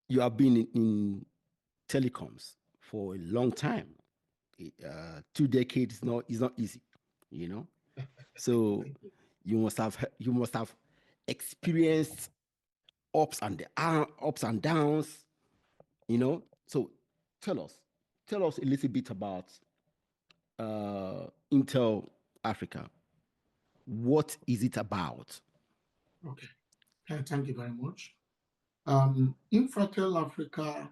you have been in telecoms for a long time. 2 decades is not easy, you know. So you must have experienced ups and downs, you know. So tell us a little bit about Intel Africa. What is it about? Okay, thank you very much. Infratel Africa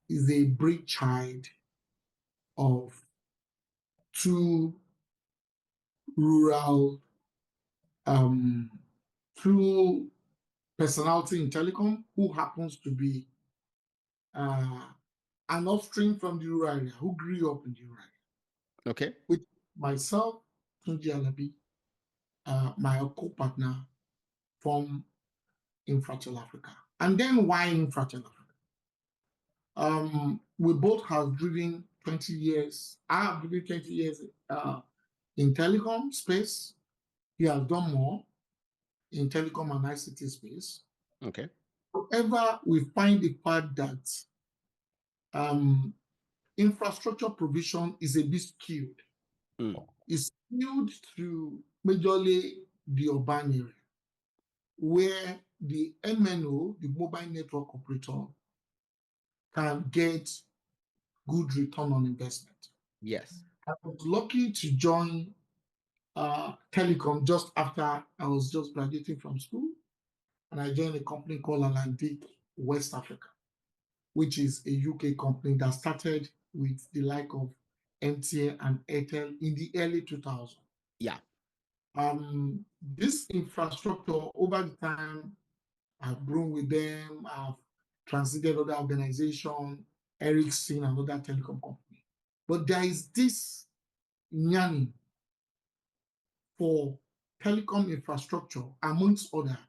is a brainchild of two rural, um, two personality in telecom who happens to be an offspring from the rural area, who grew up in the rural area. Okay. With myself, Tunji Alabi, my co-partner from Infratel Africa. And then why Infratel Africa? We both have driven 20 years. I have driven 20 years in telecom space. He has done more in telecom and ICT space. Okay. However, we find the fact that infrastructure provision is a bit skewed. It's skewed to majorly the urban area, where the MNO, the mobile network operator, can get good return on investment. Yes. I was lucky to join telecom just after I was just graduating from school, and I joined a company called Atlantic West Africa, which is a UK company that started with the like of MTN and Airtel in the early 2000s. Yeah. This infrastructure over the time, I've grown with them. I've transited other organizations, Ericsson and other telecom company. But there is this yearning for telecom infrastructure, amongst other,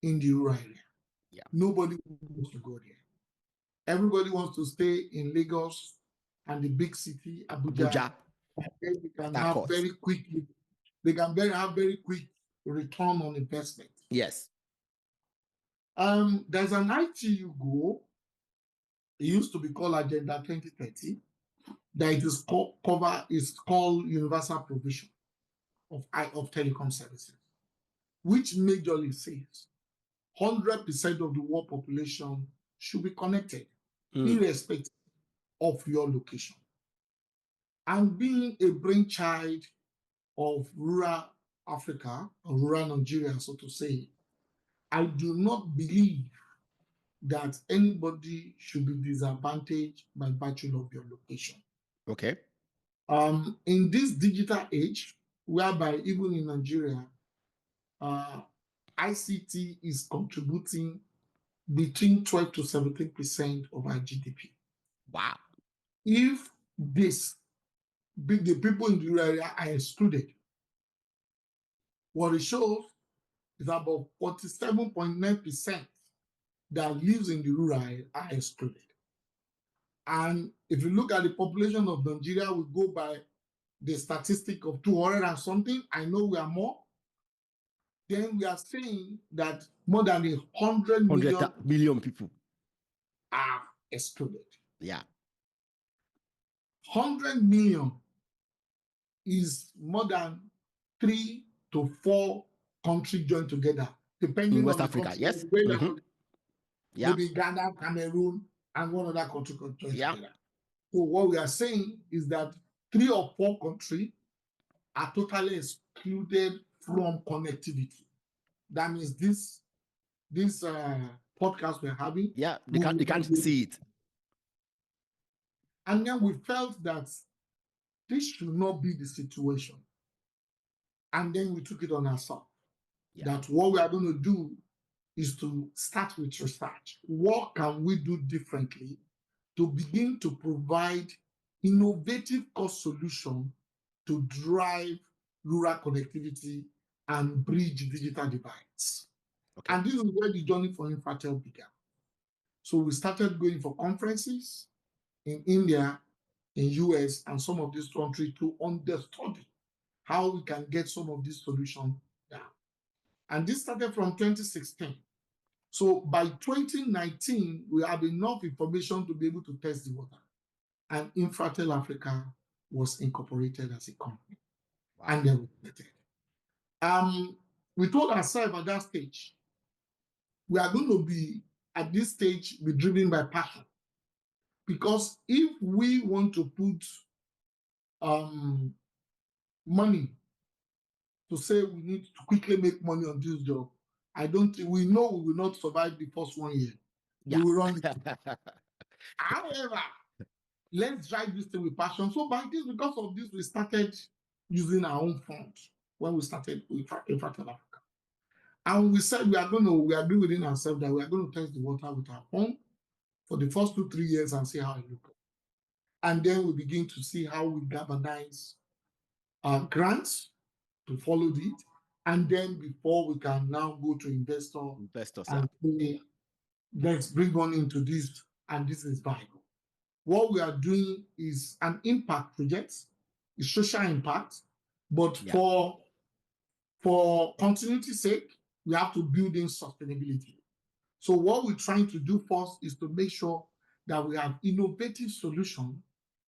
in the rural area. Yeah. Nobody wants to go there. Everybody wants to stay in Lagos and the big city, Abuja. They can have very quickly. They can have very quick return on investment. Yes. There's an ITU goal. It used to be called Agenda 2030. That it is called universal provision of telecom services, which majorly says 100% of the world population should be connected, irrespective of your location. And being a brainchild of rural Africa, or rural Nigeria, so to say, I do not believe that anybody should be disadvantaged by virtue of your location. Okay. In this digital age, whereby even in Nigeria, ICT is contributing between 12 to 17% of our GDP. Wow. If the people in the rural area are excluded, what it shows is about 47.9% that lives in the rural area are excluded. And if you look at the population of Nigeria, we go by the statistic of 200 and something. I know we are more. Then we are saying that more than 100 million people are excluded. Yeah. 100 million is more than 3 to 4 countries joined together, depending in West on Africa. the Yes. Yeah. Maybe Ghana, Cameroon, and one other country joined together. So what we are saying is that 3 or 4 countries are totally excluded from connectivity. That means this podcast we're having. Yeah, they can't see it. And then we felt that this should not be the situation. And then we took it on ourselves. Yeah. That what we are going to do is to start with research. What can we do differently to begin to provide innovative cost solution to drive rural connectivity and bridge digital divides? Okay. And this is where the journey for Infratel began. So we started going for conferences in India, in US, and some of these countries to understudy how we can get some of these solutions down. And this started from 2016. So by 2019, we had enough information to be able to test the water. And Infratel Africa was incorporated as a company. Wow. And then we started. We told ourselves at that stage, we are going to be, at this stage, be driven by passion. Because if we want to put money to say we need to quickly make money on this job, I don't think, we know we will not survive the first 1 year. Yeah. We will run it. However, let's drive this thing with passion. So because of this, we started using our own funds when we started with Infratel Africa. And we said we agree within ourselves that we are going to test the water with our own for the first 2-3 years and see how it looks. And then we begin to see how we galvanize grants to follow it. And then before we can now go to investors and say, let's bring on into this, and this is viable. What we are doing is an impact project, a social impact, but for continuity's sake, we have to build in sustainability. So what we're trying to do first is to make sure that we have innovative solutions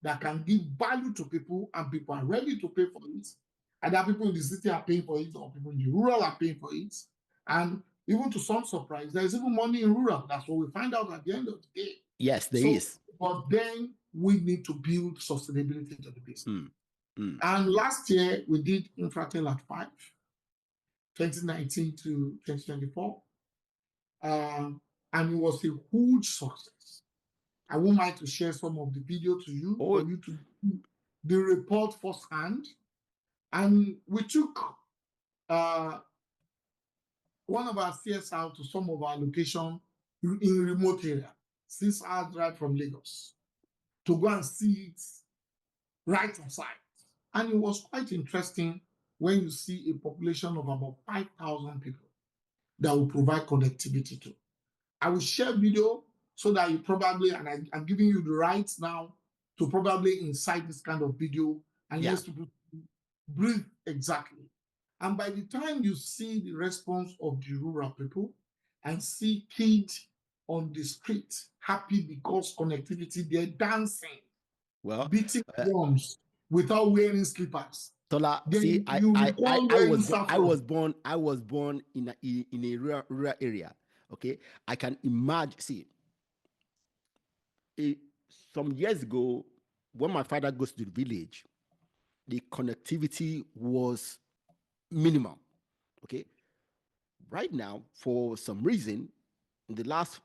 that can give value to people, and people are ready to pay for it. Either people in the city are paying for it, or people in the rural are paying for it. And even to some surprise, there's even money in rural. That's what we find out at the end of the day. Yes, there is. But then we need to build sustainability into the business. And last year, we did Infratel at 5, 2019 to 2024. And it was a huge success. I would like to share some of the video to you for you to do the report firsthand. And we took one of our CSR to some of our locations in remote area, 6 hours drive from Lagos, to go and see it right on site. And it was quite interesting when you see a population of about 5,000 people that will provide connectivity to. I will share video so that you probably, and I'm giving you the rights now to probably incite this kind of video and let people breathe exactly. And by the time you see the response of the rural people and see kids on the street happy because connectivity, they're dancing, beating drums without wearing slippers. Tola, see, I was born in a rural area. Okay, I can imagine. See, some years ago, when my father goes to the village, the connectivity was minimal. Okay, right now, for some reason, in the last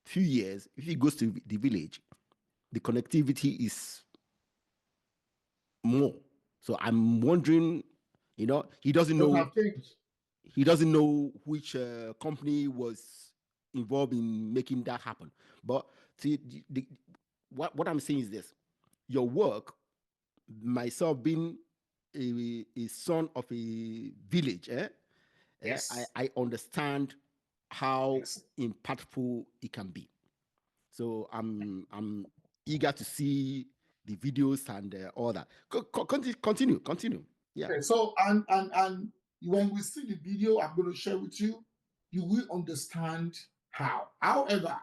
few years, if he goes to the village, the connectivity is more. So I'm wondering, he doesn't know. He doesn't know which company was involved in making that happen. But see, what I'm saying is this: your work, myself being a son of a village, I understand how impactful it can be. So I'm eager to see the videos and all that. Continue. Yeah. Okay, so and when we see the video I'm going to share with you, you will understand how. However,